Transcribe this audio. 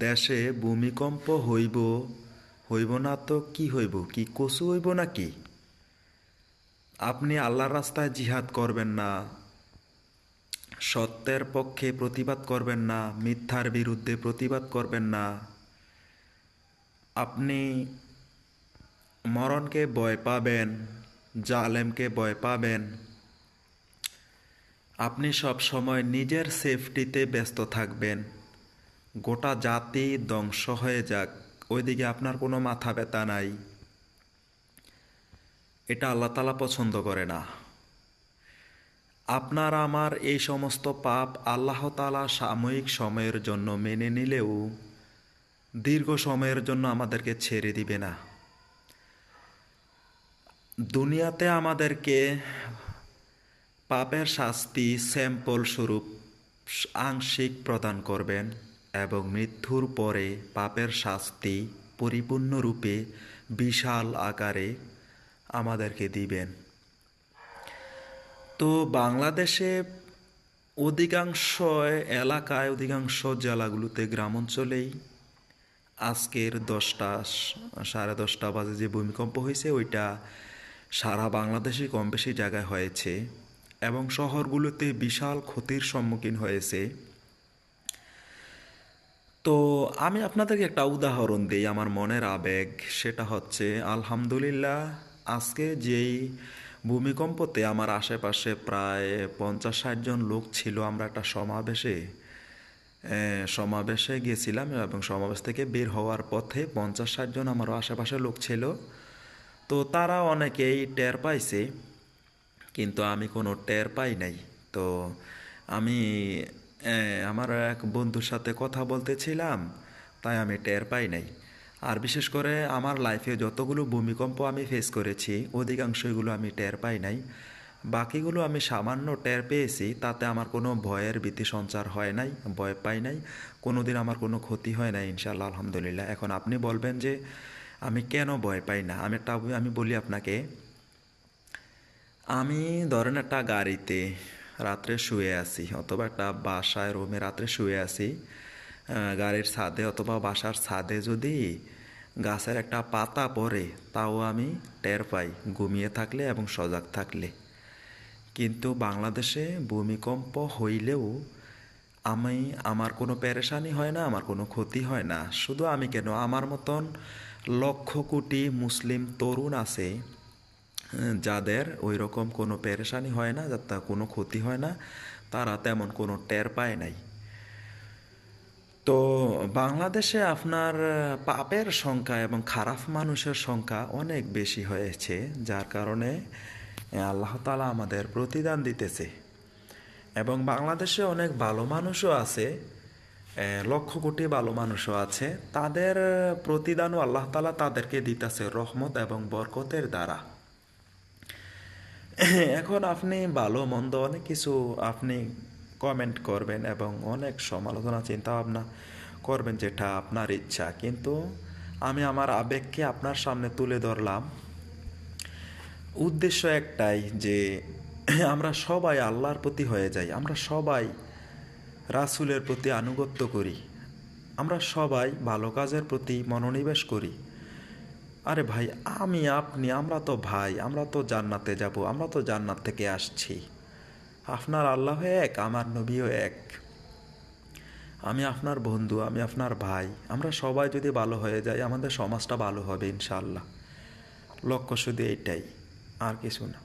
দেশে ভূমিকম্প হইব হইব না তো কি হইব, কি কচু হইব নাকি? আপনি আল্লাহর রাস্তায় জিহাদ করবেন না, সত্যের পক্ষে প্রতিবাদ করবেন না, মিথ্যার বিরুদ্ধে প্রতিবাদ করবেন না। আপনি মরণকে ভয় পাবেন, জালেমকে ভয় পাবেন। আপনি সব সময় নিজের সেফটিতে ব্যস্ত থাকবেন। গোটা জাতি ধ্বংস হয়ে যাক, ওইদিকে আপনার কোনো মাথা ব্যথা নাই। এটা আল্লাহ তাআলা পছন্দ করে না। আপনার আমার এই সমস্ত পাপ আল্লাহ তাআলা সাময়িক সময়ের জন্য মেনে নিলেও দীর্ঘ সময়ের জন্য আমাদেরকে ছেড়ে দিবে না। দুনিয়াতে আমাদেরকে পাপের শাস্তি স্যাম্পল স্বরূপ আংশিক প্রদান করবেন এবং মৃত্যুর পরে পাপের শাস্তি পরিপূর্ণরূপে বিশাল আকারে আমাদেরকে দিবেন। তো বাংলাদেশে অধিকাংশ এলাকায়, অধিকাংশ জেলাগুলোতে, গ্রাম অঞ্চলেই আজকের 10টা 10:30 বাজে যে ভূমিকম্প হয়েছে ওইটা সারা বাংলাদেশে কম বেশি জায়গায় হয়েছে এবং শহরগুলোতে বিশাল ক্ষতির সম্মুখীন হয়েছে। তো আমি আপনাদেরকে একটা উদাহরণ দিই, আমার মনের আবেগ। সেটা হচ্ছে আলহামদুলিল্লাহ, আজকে যেই ভূমিকম্পতে আমার আশেপাশে প্রায় 50-60 জন লোক ছিল। আমরা একটা সমাবেশে গিয়েছিলাম এবং সমাবেশ থেকে বের হওয়ার পথে 50-60 জন আমার আশেপাশে লোক ছিল। তো তারা অনেকেই টের পাইছে, কিন্তু আমি কোনো টের পাই নাই। তো আমি আমার এক বন্ধুর সাথে কথা বলতেছিলাম, তাই আমি টের পাই নাই। আর বিশেষ করে আমার লাইফে যতগুলো ভূমিকম্প আমি ফেস করেছি অধিকাংশগুলো আমি টের পাই নাই। বাকিগুলো আমি সামান্য টের পেয়েছি, তাতে আমার কোনো ভয়ের ভীতি সঞ্চার হয় নাই, ভয় পাই নাই, কোনো দিন আমার কোনো ক্ষতি হয় নাই ইনশাআল্লাহ, আলহামদুলিল্লাহ। এখন আপনি বলবেন যে আমি কেন ভয় পাই না। আমি বলি আপনাকে, আমি ধরেন একটা গাড়িতে রাত্রে শুয়ে আছি, অথবা একটা বাসায় রুমে রাত্রে শুয়ে আছি, গাড়ির ছাদে অথবা বাসার ছাদে যদি গাছের একটা পাতা পড়ে তাও আমি টের পাই ঘুমিয়ে থাকলে এবং সজাগ থাকলে। কিন্তু বাংলাদেশে ভূমিকম্প হইলেও আমার কোনো পেরেশানি হয় না, আমার কোনো ক্ষতি হয় না। শুধু আমি কেন, আমার মতন লক্ষ কোটি মুসলিম তরুণ আছে যাদের ওই রকম কোনো পেরেশানি হয় না, যাতে কোনো ক্ষতি হয় না, তারা তেমন কোনো টের পায় নাই। তো বাংলাদেশে আপনার পাপের সংখ্যা এবং খারাপ মানুষের সংখ্যা অনেক বেশি হয়েছে, যার কারণে আল্লাহ তাআলা আমাদের প্রতিদান দিতেছে। এবং বাংলাদেশে অনেক ভালো মানুষও আছে, লক্ষ কোটি ভালো মানুষও আছে, তাদের প্রতিদানও আল্লাহ তাআলা তাদেরকে দিতেছে রহমত এবং বরকতের দ্বারা। এখন আপনি ভালো মন্দ অনেক কিছু আপনি কমেন্ট করবেন এবং অনেক সমালোচনা চিন্তা ভাবনা করবেন, যেটা আপনার ইচ্ছা। কিন্তু আমি আমার আবেগকে আপনার সামনে তুলে ধরলাম। উদ্দেশ্য একটাই, যে আমরা সবাই আল্লাহর প্রতি হয়ে যাই, আমরা সবাই রাসূলের প্রতি আনুগত্য করি, আমরা সবাই ভালো কাজের প্রতি মনোনিবেশ করি। আরে ভাই, আপনি আমরা তো ভাই, আমরা তো জান্নাতে যাব, আমরা তো জান্নাত থেকে আসছি। আপনার আল্লাহ এক, আমার নবীও এক। আমি আপনার বন্ধু, আমি আপনার ভাই। আমরা সবাই যদি ভালো হয়ে যাই আমাদের সমাজটা ভালো হবে ইনশাআল্লাহ। লক্ষ্য শুধু এইটাই, আর কিছু না।